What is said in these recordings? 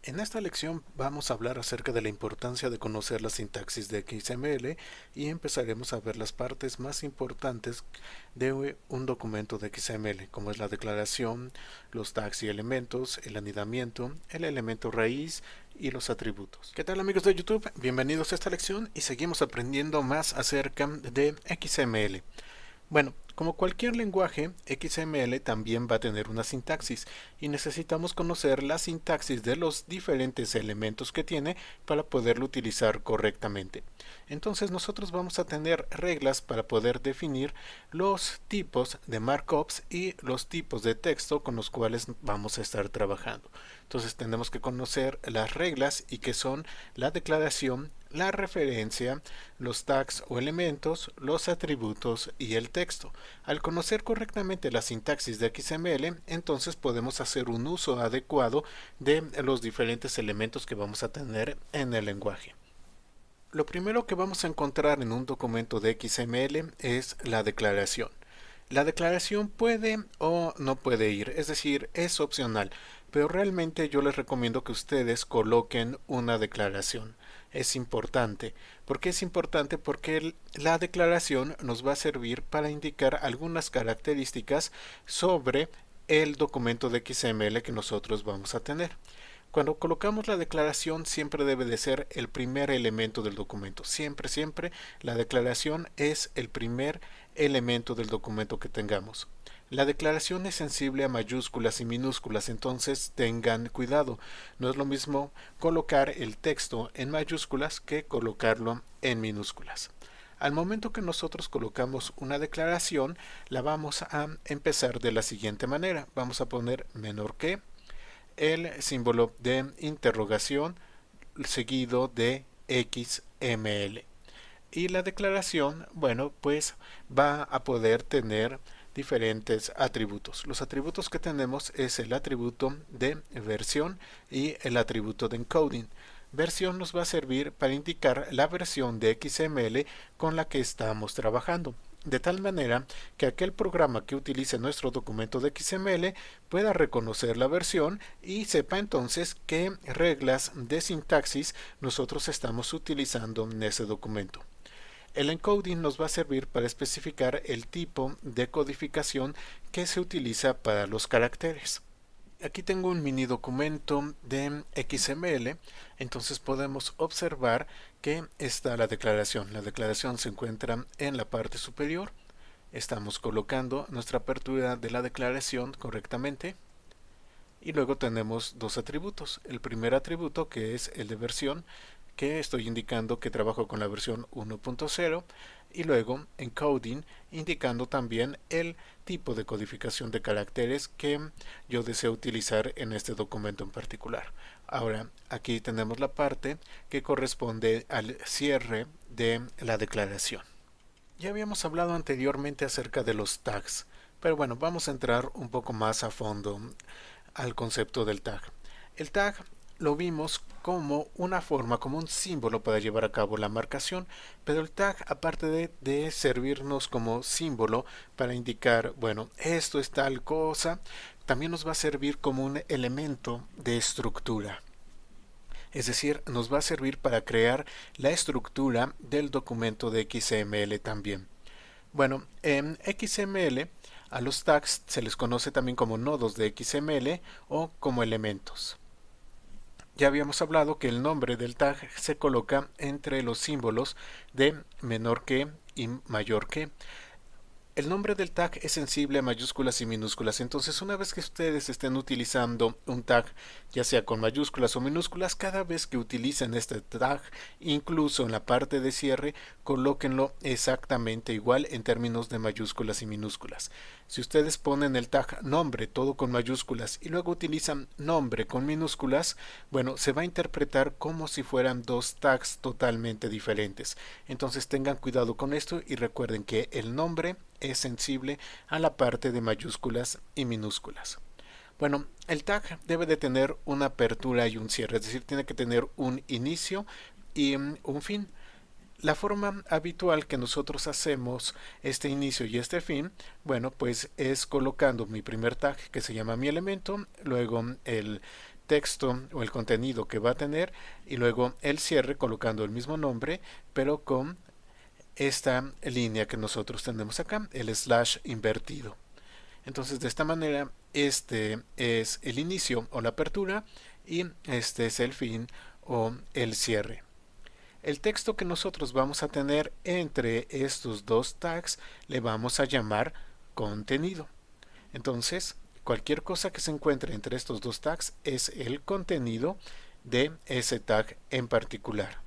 En esta lección vamos a hablar acerca de la importancia de conocer la sintaxis de XML y empezaremos a ver las partes más importantes de un documento de XML, como es la declaración, los tags y elementos, el anidamiento, el elemento raíz y los atributos. ¿Qué tal amigos de YouTube? Bienvenidos a esta lección y seguimos aprendiendo más acerca de XML. Bueno, como cualquier lenguaje, XML también va a tener una sintaxis y necesitamos conocer la sintaxis de los diferentes elementos que tiene para poderlo utilizar correctamente. Entonces nosotros vamos a tener reglas para poder definir los tipos de markups y los tipos de texto con los cuales vamos a estar trabajando. Entonces tenemos que conocer las reglas y que son la declaración, la referencia, los tags o elementos, los atributos y el texto. Al conocer correctamente la sintaxis de XML, entonces podemos hacer un uso adecuado de los diferentes elementos que vamos a tener en el lenguaje. Lo primero que vamos a encontrar en un documento de XML es la declaración. La declaración puede o no puede ir, es decir, es opcional, pero realmente yo les recomiendo que ustedes coloquen una declaración. Es importante. ¿Por qué es importante? Porque la declaración nos va a servir para indicar algunas características sobre el documento de XML que nosotros vamos a tener. Cuando colocamos la declaración siempre debe de ser el primer elemento del documento. Siempre la declaración es el primer elemento del documento que tengamos. La declaración es sensible a mayúsculas y minúsculas, entonces tengan cuidado. No es lo mismo colocar el texto en mayúsculas que colocarlo en minúsculas. Al momento que nosotros colocamos una declaración, la vamos a empezar de la siguiente manera. Vamos a poner menor que, el símbolo de interrogación seguido de XML. Y la declaración, bueno, pues va a poder tener diferentes atributos. Los atributos que tenemos es el atributo de versión y el atributo de encoding. Versión nos va a servir para indicar la versión de XML con la que estamos trabajando, de tal manera que aquel programa que utilice nuestro documento de XML pueda reconocer la versión y sepa entonces qué reglas de sintaxis nosotros estamos utilizando en ese documento. El encoding nos va a servir para especificar el tipo de codificación que se utiliza para los caracteres. Aquí tengo un mini documento de XML, entonces podemos observar que está la declaración. La declaración se encuentra en la parte superior. Estamos colocando nuestra apertura de la declaración correctamente. Y luego tenemos dos atributos. El primer atributo, que es el de versión, que estoy indicando que trabajo con la versión 1.0, y luego encoding, indicando también el tipo de codificación de caracteres que yo deseo utilizar en este documento en particular. Ahora, aquí tenemos la parte que corresponde al cierre de la declaración. Ya habíamos hablado anteriormente acerca de los tags, pero bueno, vamos a entrar un poco más a fondo al concepto del tag. El tag lo vimos como una forma, como un símbolo para llevar a cabo la marcación, pero el tag, aparte de servirnos como símbolo para indicar, bueno, esto es tal cosa, también nos va a servir como un elemento de estructura. Es decir, nos va a servir para crear la estructura del documento de XML también. Bueno, en XML a los tags se les conoce también como nodos de XML o como elementos. Ya habíamos hablado que el nombre del tag se coloca entre los símbolos de menor que y mayor que. El nombre del tag es sensible a mayúsculas y minúsculas, entonces una vez que ustedes estén utilizando un tag, ya sea con mayúsculas o minúsculas, cada vez que utilicen este tag, incluso en la parte de cierre, colóquenlo exactamente igual en términos de mayúsculas y minúsculas. Si ustedes ponen el tag nombre todo con mayúsculas y luego utilizan nombre con minúsculas, bueno, se va a interpretar como si fueran dos tags totalmente diferentes. Entonces tengan cuidado con esto y recuerden que el nombre es sensible a la parte de mayúsculas y minúsculas. Bueno, el tag debe de tener una apertura y un cierre, es decir, tiene que tener un inicio y un fin. La forma habitual que nosotros hacemos este inicio y este fin, bueno, pues es colocando mi primer tag que se llama mi elemento, luego el texto o el contenido que va a tener y luego el cierre colocando el mismo nombre pero con esta línea que nosotros tenemos acá, el slash invertido. Entonces de esta manera este es el inicio o la apertura y este es el fin o el cierre. El texto que nosotros vamos a tener entre estos dos tags le vamos a llamar contenido. Entonces cualquier cosa que se encuentre entre estos dos tags es el contenido de ese tag en particular.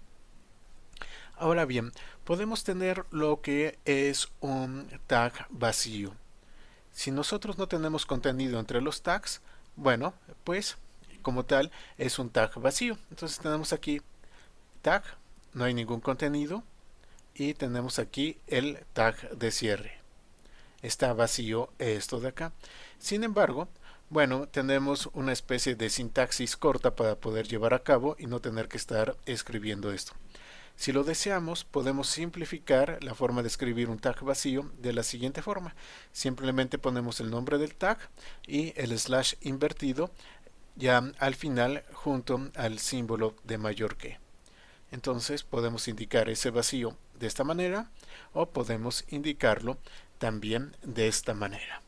Ahora bien, podemos tener lo que es un tag vacío. Si nosotros no tenemos contenido entre los tags, bueno, pues como tal es un tag vacío. Entonces tenemos aquí tag, no hay ningún contenido y tenemos aquí el tag de cierre. Está vacío esto de acá. Sin embargo, bueno, tenemos una especie de sintaxis corta para poder llevar a cabo y no tener que estar escribiendo esto. Si lo deseamos, podemos simplificar la forma de escribir un tag vacío de la siguiente forma. Simplemente ponemos el nombre del tag y el slash invertido ya al final junto al símbolo de mayor que. Entonces podemos indicar ese vacío de esta manera o podemos indicarlo también de esta manera.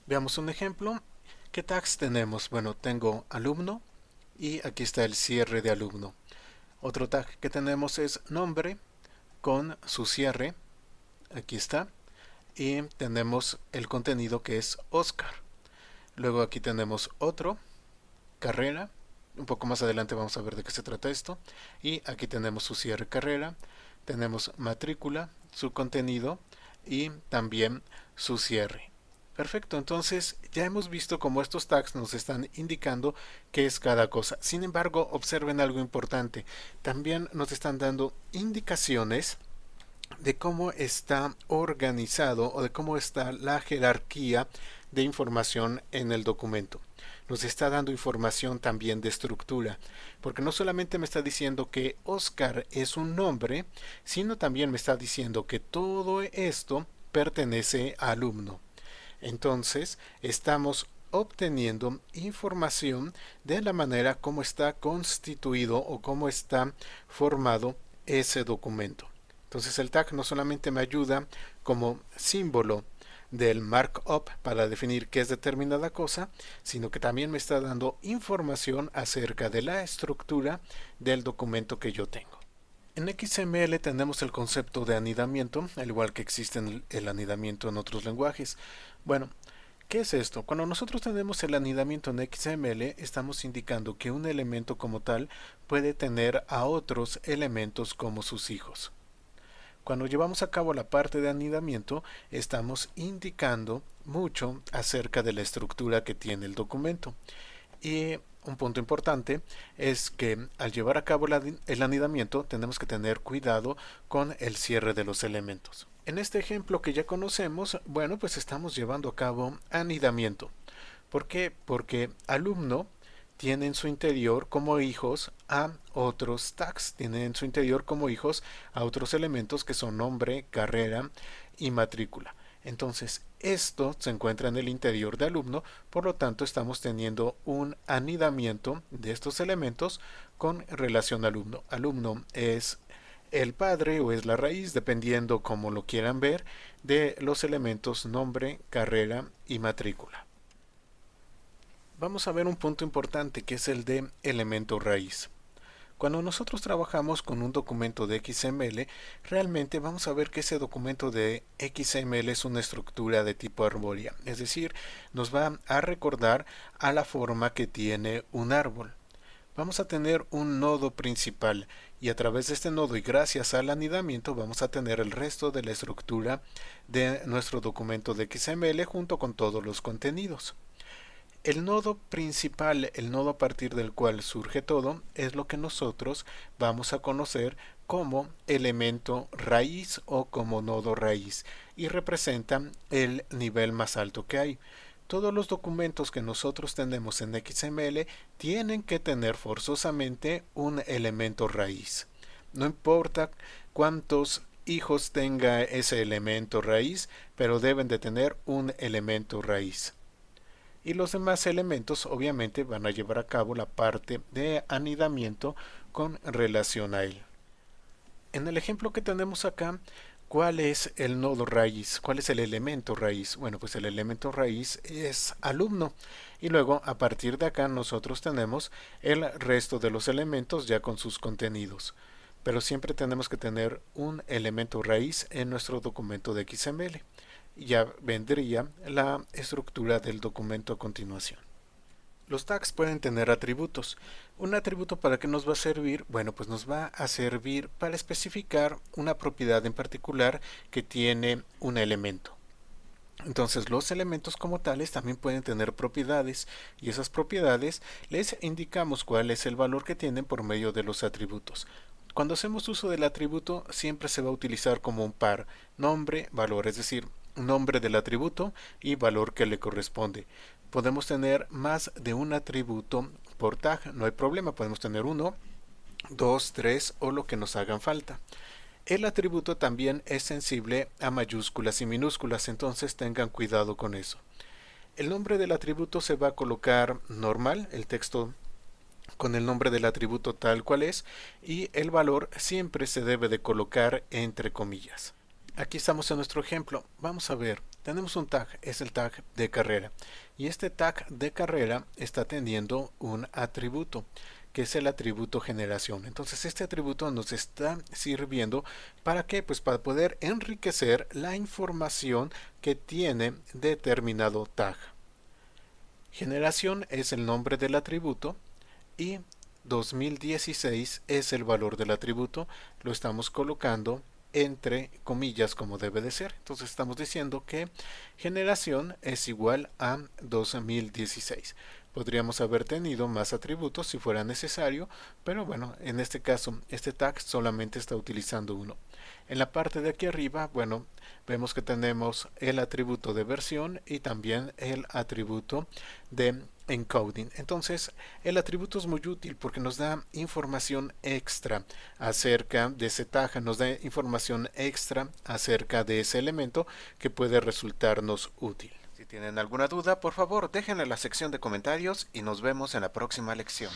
Veamos un ejemplo. ¿Qué tags tenemos? Bueno, tengo alumno y aquí está el cierre de alumno. Otro tag que tenemos es nombre con su cierre, aquí está, y tenemos el contenido que es Oscar. Luego aquí tenemos otro, carrera, un poco más adelante vamos a ver de qué se trata esto, y aquí tenemos su cierre carrera, tenemos matrícula, su contenido y también su cierre. Perfecto, entonces ya hemos visto cómo estos tags nos están indicando qué es cada cosa. Sin embargo, observen algo importante. También nos están dando indicaciones de cómo está organizado o de cómo está la jerarquía de información en el documento. Nos está dando información también de estructura, porque no solamente me está diciendo que Oscar es un nombre, sino también me está diciendo que todo esto pertenece a alumno. Entonces, estamos obteniendo información de la manera como está constituido o cómo está formado ese documento. Entonces, el tag no solamente me ayuda como símbolo del markup para definir qué es determinada cosa, sino que también me está dando información acerca de la estructura del documento que yo tengo. En XML tenemos el concepto de anidamiento, al igual que existe el anidamiento en otros lenguajes. Bueno, ¿qué es esto? Cuando nosotros tenemos el anidamiento en XML, estamos indicando que un elemento como tal puede tener a otros elementos como sus hijos. Cuando llevamos a cabo la parte de anidamiento, estamos indicando mucho acerca de la estructura que tiene el documento. Y un punto importante es que al llevar a cabo el anidamiento tenemos que tener cuidado con el cierre de los elementos. En este ejemplo que ya conocemos, bueno, pues estamos llevando a cabo anidamiento. ¿Por qué? Porque alumno tiene en su interior como hijos a otros tags, tiene en su interior como hijos a otros elementos que son nombre, carrera y matrícula. Entonces, esto se encuentra en el interior de alumno, por lo tanto estamos teniendo un anidamiento de estos elementos con relación a alumno. Alumno es el padre o es la raíz, dependiendo como lo quieran ver, de los elementos nombre, carrera y matrícula. Vamos a ver un punto importante que es el de elemento raíz. Cuando nosotros trabajamos con un documento de XML, realmente vamos a ver que ese documento de XML es una estructura de tipo arbórea, es decir, nos va a recordar a la forma que tiene un árbol. Vamos a tener un nodo principal y a través de este nodo y gracias al anidamiento vamos a tener el resto de la estructura de nuestro documento de XML junto con todos los contenidos. El nodo principal, el nodo a partir del cual surge todo, es lo que nosotros vamos a conocer como elemento raíz o como nodo raíz y representa el nivel más alto que hay. Todos los documentos que nosotros tenemos en XML tienen que tener forzosamente un elemento raíz. No importa cuántos hijos tenga ese elemento raíz, pero deben de tener un elemento raíz. y los demás elementos obviamente van a llevar a cabo la parte de anidamiento con relación a él. En el ejemplo que tenemos acá, ¿cuál es el nodo raíz? ¿Cuál es el elemento raíz? Bueno, pues el elemento raíz es alumno. Y luego, a partir de acá, nosotros tenemos el resto de los elementos ya con sus contenidos. Pero siempre tenemos que tener un elemento raíz en nuestro documento de XML. Ya vendría la estructura del documento a continuación. Los tags pueden tener atributos. ¿Un atributo para qué nos va a servir? Bueno, pues nos va a servir para especificar una propiedad en particular que tiene un elemento. Entonces los elementos como tales también pueden tener propiedades y esas propiedades les indicamos cuál es el valor que tienen por medio de los atributos. Cuando hacemos uso del atributo siempre se va a utilizar como un par, nombre, valor, es decir, nombre del atributo y valor que le corresponde. Podemos tener más de un atributo por tag, no hay problema, podemos tener 1, 2, 3 o lo que nos hagan falta. El atributo también es sensible a mayúsculas y minúsculas, entonces tengan cuidado con eso. El nombre del atributo se va a colocar normal, el texto con el nombre del atributo tal cual es, y el valor siempre se debe de colocar entre comillas. Aquí estamos en nuestro ejemplo. Vamos a ver, tenemos un tag, es el tag de carrera, y este tag de carrera está teniendo un atributo, que es el atributo generación. Entonces este atributo nos está sirviendo ¿para qué? Pues para poder enriquecer la información que tiene determinado tag. Generación es el nombre del atributo y 2016 es el valor del atributo. Lo estamos colocando entre comillas como debe de ser. Entonces estamos diciendo que generación es igual a 2016. Podríamos haber tenido más atributos si fuera necesario, pero bueno, en este caso este tag solamente está utilizando uno. En la parte de aquí arriba, bueno, vemos que tenemos el atributo de versión y también el atributo de encoding. Entonces el atributo es muy útil porque nos da información extra acerca de ese tag, nos da información extra acerca de ese elemento que puede resultarnos útil. Si tienen alguna duda, por favor déjenla en la sección de comentarios y nos vemos en la próxima lección.